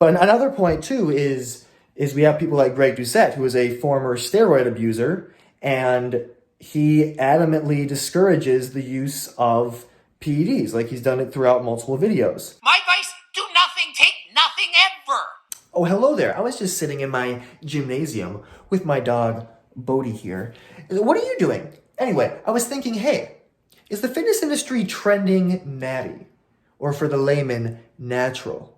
But another point too is we have people like Greg Doucette, who is a former steroid abuser, and he adamantly discourages the use of PEDs. Like, he's done it throughout multiple videos. My advice, do nothing, take nothing ever. Oh, hello there. I was just sitting in my gymnasium with my dog, Bodhi here. What are you doing? Anyway, I was thinking, hey, is the fitness industry trending natty? Or for the layman, natural?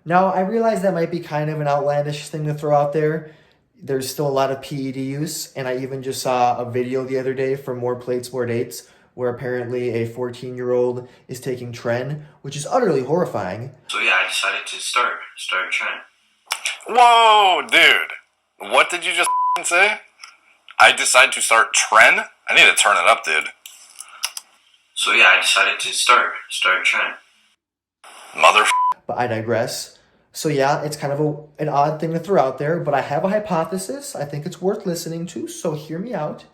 Now, I realize that might be kind of an outlandish thing to throw out there. There's still a lot of PED use, and I even just saw a video the other day from More Plates, More Dates, where apparently a 14-year-old is taking tren, which is utterly horrifying. So yeah, I decided to start tren. Whoa, dude. What did you just say? I decided to start tren? I need to turn it up, dude. So yeah, I decided to start tren. Mother. But I digress. So yeah, it's kind of an odd thing to throw out there, but I have a hypothesis. I think it's worth listening to, so hear me out.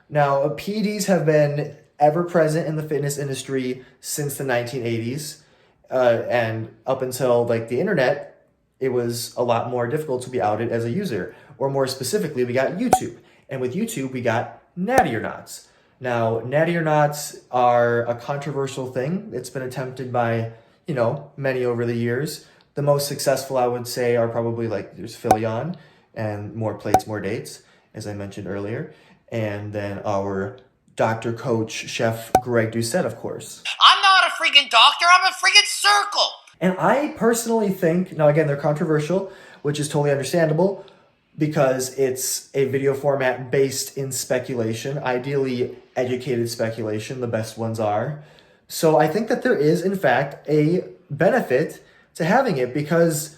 Now, PEDs have been ever present in the fitness industry since the 1980s, and up until like the internet, it was a lot more difficult to be outed as a user. Or more specifically, we got YouTube. And with YouTube, we got Natty or Nots. Now, Natty or Nots are a controversial thing. It's been attempted by, many over the years. The most successful, I would say, are probably like there's Philion and More Plates, More Dates, as I mentioned earlier. And then our Dr. Coach Chef Greg Doucette, of course. I'm not a freaking doctor, I'm a freaking circle. And I personally think, now again, they're controversial, which is totally understandable because it's a video format based in speculation, ideally educated speculation, the best ones are. So I think that there is, in fact, a benefit to having it because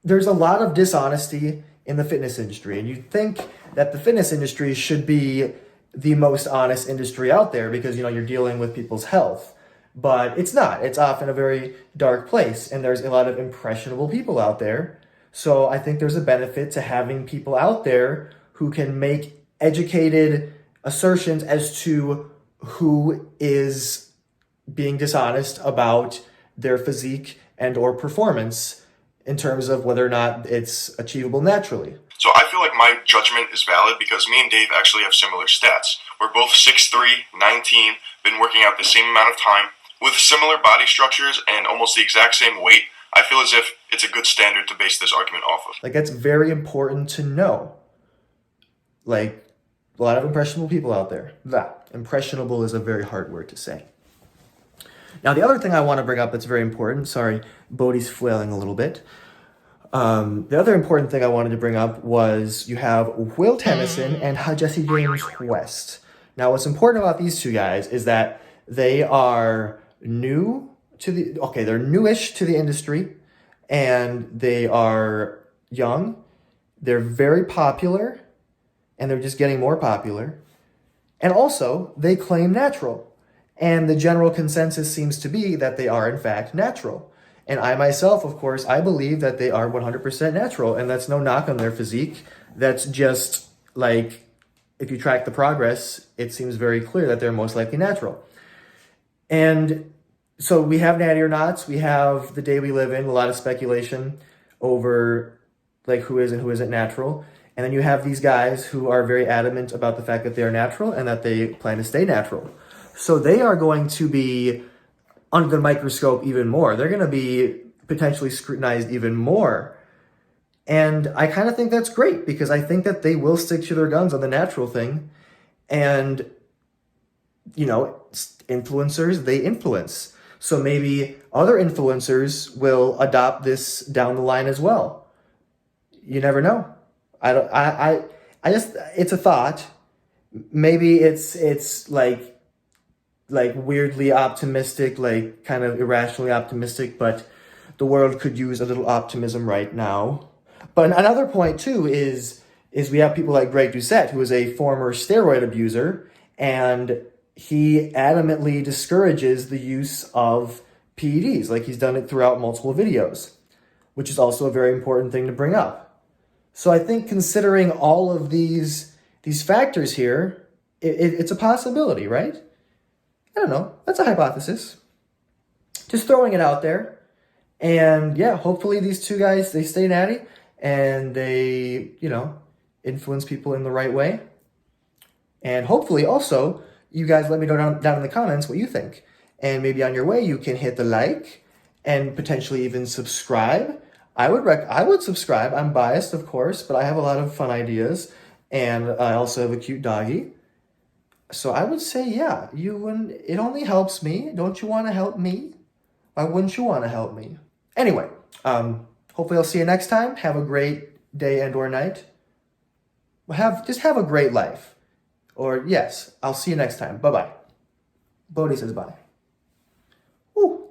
there's a lot of dishonesty in the fitness industry. And you'd think that the fitness industry should be the most honest industry out there because, you're dealing with people's health. But it's not. It's often a very dark place, and there's a lot of impressionable people out there. So I think there's a benefit to having people out there who can make educated assertions as to who is being dishonest about their physique and or performance in terms of whether or not it's achievable naturally. So I feel like my judgment is valid because me and Dave actually have similar stats. We're both 6'3", 19, been working out the same amount of time, with similar body structures and almost the exact same weight. I feel as if it's a good standard to base this argument off of. Like, that's very important to know. Like, a lot of impressionable people out there. Impressionable is a very hard word to say. Now, the other thing I want to bring up that's very important, sorry, Bodhi's flailing a little bit. The other important thing I wanted to bring up was you have Will Tennyson and Jesse James West. Now, what's important about these two guys is that they are they're newish to the industry, and they are young. They're very popular, and they're just getting more popular. And also, they claim natural. And the general consensus seems to be that they are, in fact, natural. And I myself, of course, I believe that they are 100% natural. And that's no knock on their physique. That's just like, if you track the progress, it seems very clear that they're most likely natural. And so we have Natty or Nots. We have the day we live in, a lot of speculation over like who is and who isn't natural. And then you have these guys who are very adamant about the fact that they are natural and that they plan to stay natural. So they are going to be under the microscope even more. They're going to be potentially scrutinized even more. And I kind of think that's great because I think that they will stick to their guns on the natural thing. And, influencers, they influence. So maybe other influencers will adopt this down the line as well. You never know. I just, it's a thought. Maybe it's like weirdly optimistic, like kind of irrationally optimistic, but the world could use a little optimism right now. But another point too is we have people like Greg Doucette, who is a former steroid abuser, and he adamantly discourages the use of PEDs. Like, he's done it throughout multiple videos, which is also a very important thing to bring up. So I think considering all of these factors here, it's a possibility, right? I don't know. That's a hypothesis. Just throwing it out there. And yeah, hopefully these two guys, they stay natty and they, influence people in the right way. And hopefully also, you guys let me know down in the comments what you think. And maybe on your way, you can hit the like and potentially even subscribe. I would subscribe. I'm biased, of course, but I have a lot of fun ideas. And I also have a cute doggy. So I would say, yeah, it only helps me. Don't you want to help me? Why wouldn't you want to help me? Anyway, hopefully I'll see you next time. Have a great day and or night. Just have a great life. Or yes, I'll see you next time. Bye-bye. Bodhi says bye. Ooh.